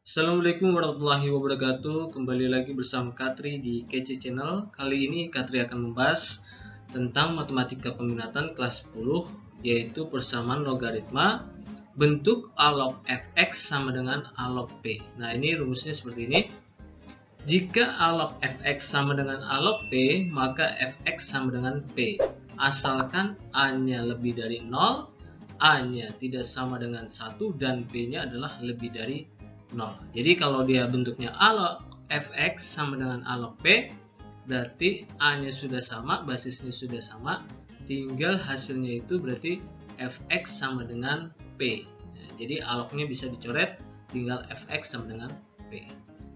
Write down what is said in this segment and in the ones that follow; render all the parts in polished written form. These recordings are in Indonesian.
Assalamualaikum warahmatullahi wabarakatuh. Kembali lagi bersama Katri di KC Channel. Kali ini Katri akan membahas tentang matematika peminatan kelas 10, yaitu persamaan logaritma bentuk a log fx sama dengan a log p. Nah, ini rumusnya seperti ini. Jika a log fx sama dengan a log p, maka fx sama dengan p. Asalkan a-nya lebih dari 0, a-nya tidak sama dengan 1, dan p-nya adalah lebih dari 0. Jadi kalau dia bentuknya a log fx sama dengan a log p, berarti a-nya sudah sama, basisnya sudah sama, tinggal hasilnya itu berarti fx sama dengan p. Nah, jadi a log-nya bisa dicoret, tinggal fx sama dengan p.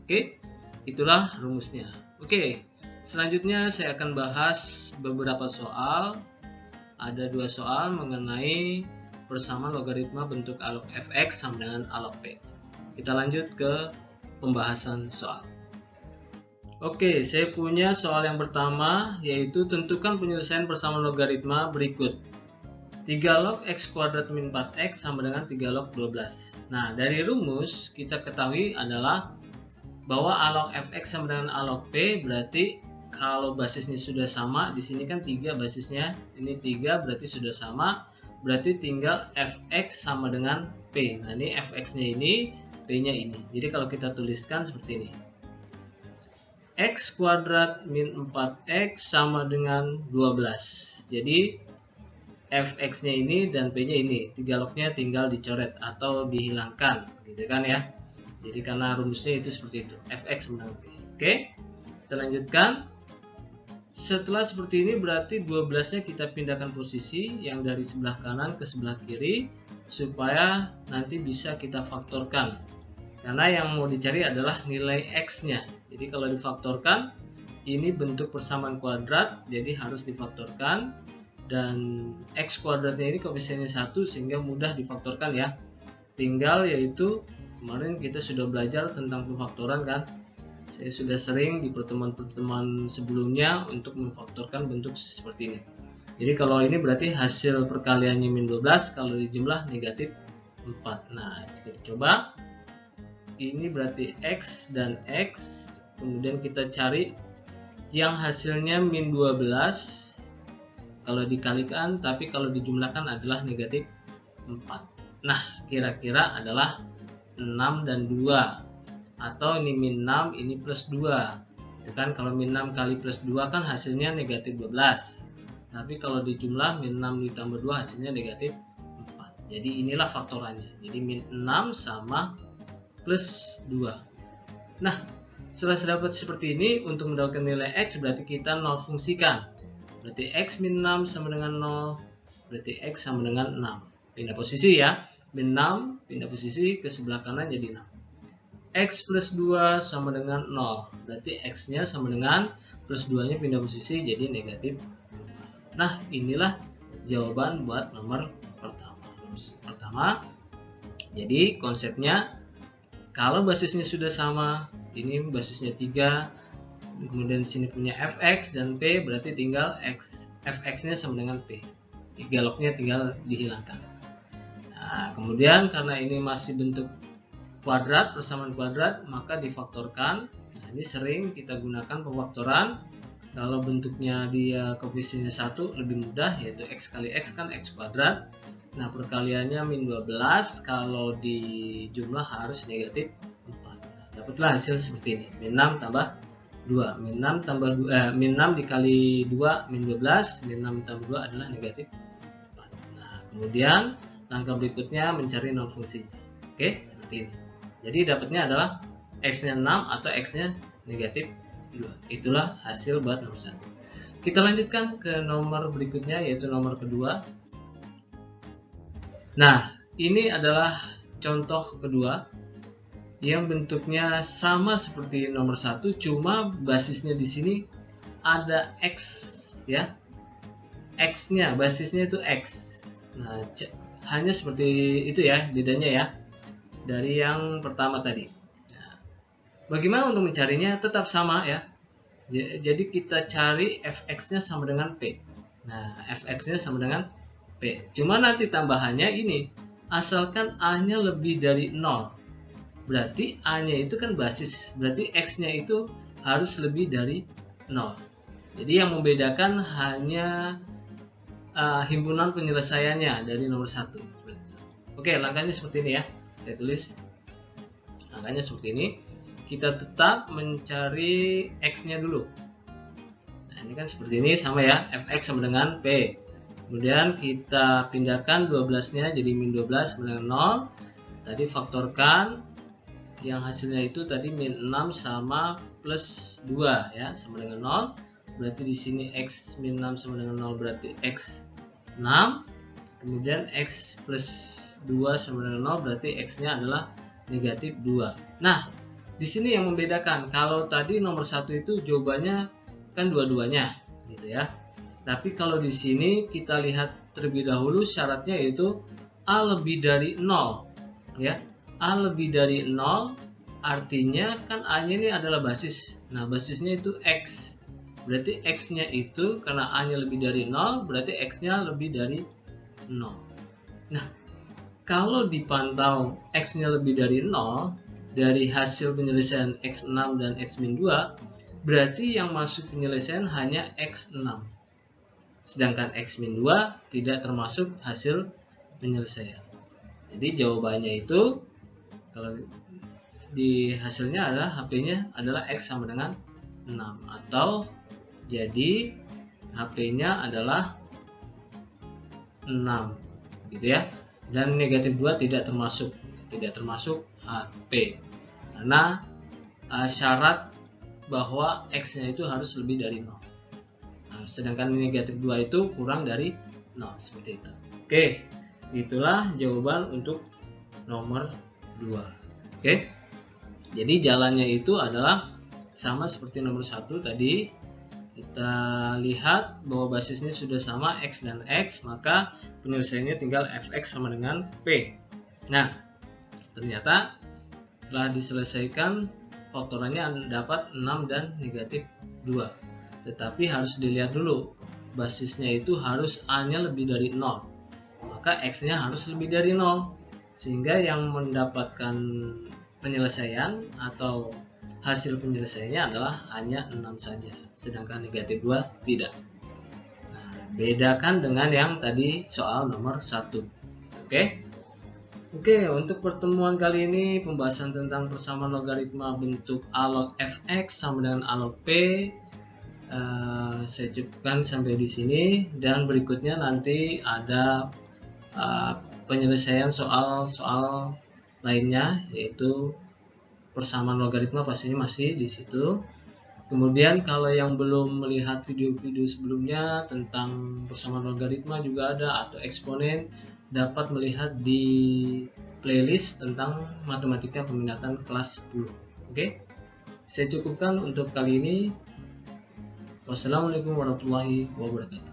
Oke, itulah rumusnya. Oke, selanjutnya saya akan bahas beberapa soal. Ada 2 soal mengenai persamaan logaritma bentuk a log fx sama dengan a log p. Kita lanjut ke pembahasan soal. Oke, saya punya soal yang pertama, yaitu tentukan penyelesaian persamaan logaritma berikut. 3 log x kuadrat min 4x sama dengan 3 log 12. Nah, dari rumus kita ketahui adalah bahwa a log fx sama dengan a log p, berarti kalau basisnya sudah sama, di sini kan 3 basisnya, ini 3 berarti sudah sama, berarti tinggal fx sama dengan p. Nah, ini fx-nya ini, p-nya ini. Jadi kalau kita tuliskan seperti ini. X kuadrat min 4x sama dengan 12. Jadi fx-nya ini dan p-nya ini. 3 log-nya tinggal dicoret atau dihilangkan, gitu kan ya. Jadi karena rumusnya itu seperti itu. Fx sama dengan p. Oke. Kita lanjutkan. Setelah seperti ini berarti 12-nya kita pindahkan posisi yang dari sebelah kanan ke sebelah kiri supaya nanti bisa kita faktorkan. Karena yang mau dicari adalah nilai x-nya. Jadi kalau difaktorkan, ini bentuk persamaan kuadrat, jadi harus difaktorkan. Dan x kuadratnya ini koefisiennya 1 sehingga mudah difaktorkan ya. Tinggal yaitu kemarin kita sudah belajar tentang pemfaktoran kan. Saya sudah sering di pertemuan-pertemuan sebelumnya untuk memfaktorkan bentuk seperti ini. Jadi kalau ini berarti hasil perkaliannya min 12, kalau dijumlah negatif 4. Nah, kita coba. Ini berarti x dan x, kemudian kita cari yang hasilnya min 12 kalau dikalikan, tapi kalau dijumlahkan adalah negatif 4. Nah, kira-kira adalah 6 dan 2, atau ini min 6, ini plus 2. Itu kan kalau min 6 kali plus 2 kan hasilnya negatif 12, tapi kalau dijumlah min 6 ditambah 2 hasilnya negatif 4. Jadi inilah faktorannya. Jadi min 6 sama plus 2. Nah, setelah dapat seperti ini, untuk mendapatkan nilai x berarti kita 0 fungsikan. Berarti x min 6 sama dengan 0, berarti x sama dengan 6. Pindah posisi ya. Min 6 pindah posisi ke sebelah kanan jadi 6. X plus 2 sama dengan 0, berarti x-nya sama dengan plus 2-nya pindah posisi jadi negatif 2. Nah, inilah jawaban buat nomor pertama. Jadi konsepnya, kalau basisnya sudah sama, ini basisnya 3, kemudian sini punya fx dan p, berarti tinggal fx-nya sama dengan p. 3 log-nya tinggal dihilangkan. Nah, kemudian karena ini masih bentuk kuadrat, persamaan kuadrat, maka difaktorkan. Nah, ini sering kita gunakan pemfaktoran. Kalau bentuknya dia koefisiennya 1 lebih mudah, yaitu x kali x kan x kuadrat. Nah, perkaliannya min 12, kalau dijumlah harus negatif 4. Nah, dapatlah hasil seperti ini. Min 6 tambah 2. Min 6 tambah 2, min 6 dikali 2 min 12, min 6 tambah 2 adalah negatif 4. Nah, kemudian langkah berikutnya mencari nol fungsinya. Oke, seperti ini. Jadi dapatnya adalah x-nya 6 atau x-nya negatif 2. Itulah hasil buat nomor 1. Kita lanjutkan ke nomor berikutnya, yaitu nomor kedua. Nah, ini adalah contoh kedua yang bentuknya sama seperti nomor 1, cuma basisnya di sini ada x ya. X-nya, basisnya itu x. Nah, hanya seperti itu ya bedanya ya dari yang pertama tadi. Nah, bagaimana untuk mencarinya? Tetap sama ya. Jadi kita cari fx-nya sama dengan p. Nah, fx-nya sama dengan p. Cuma nanti tambahannya ini, asalkan a-nya lebih dari 0. berarti A-nya itu kan basis, berarti X-nya itu harus lebih dari 0. Jadi yang membedakan hanya himpunan penyelesaiannya dari nomor 1. Oke, langkahnya seperti ini ya. Saya tulis. Langkahnya seperti ini. Kita tetap mencari X-nya dulu. Nah, ini kan seperti ini sama ya. Fx sama dengan P. Kemudian kita pindahkan 12-nya jadi min 12 sama dengan 0. Tadi faktorkan. Yang hasilnya itu tadi min 6 sama plus 2 ya, sama dengan 0. Berarti di sini X min 6 sama dengan 0 berarti X 6. Kemudian X plus 2 sama dengan 0 berarti X-nya adalah negatif 2. Nah, di sini yang membedakan, kalau tadi nomor 1 itu jawabannya kan dua-duanya gitu ya. Tapi kalau di sini kita lihat terlebih dahulu syaratnya yaitu A lebih dari 0 ya. A lebih dari 0 artinya kan A-nya ini adalah basis. Nah, basisnya itu X. Berarti X-nya itu karena A-nya lebih dari 0 berarti X-nya lebih dari 0. Nah, kalau dipantau X-nya lebih dari 0 dari hasil penyelesaian X6 dan X-2, berarti yang masuk penyelesaian hanya X6. Sedangkan X-2 tidak termasuk hasil penyelesaian. Jadi jawabannya itu kalau di hasilnya adalah HP-nya adalah X sama dengan 6, atau jadi HP-nya adalah 6 gitu ya. Dan negatif 2 tidak termasuk HP karena syarat bahwa X-nya itu harus lebih dari 0. Nah, sedangkan negatif 2 itu kurang dari 0 seperti itu. Oke, itulah jawaban untuk nomor 2. Oke. Jadi jalannya itu adalah sama seperti nomor 1 tadi. Kita lihat bahwa basisnya sudah sama X dan X, maka penyelesaiannya tinggal Fx sama dengan P. Nah, ternyata setelah diselesaikan faktorannya dapat 6 dan negatif 2. Tetapi harus dilihat dulu, basisnya itu harus A-nya lebih dari 0. Maka X-nya harus lebih dari 0. Sehingga yang mendapatkan penyelesaian atau hasil penyelesaiannya adalah hanya 6 saja, sedangkan negatif 2 tidak. Nah, bedakan dengan yang tadi soal nomor 1. Oke, untuk pertemuan kali ini pembahasan tentang persamaan logaritma bentuk A log Fx sama dengan A log P saya cukupkan sampai di sini, dan berikutnya nanti ada penyelesaian soal-soal lainnya yaitu persamaan logaritma, pastinya masih di situ. Kemudian kalau yang belum melihat video-video sebelumnya tentang persamaan logaritma juga ada, atau eksponen, dapat melihat di playlist tentang matematika peminatan kelas 10. Oke, saya cukupkan untuk kali ini. Wassalamualaikum warahmatullahi wabarakatuh.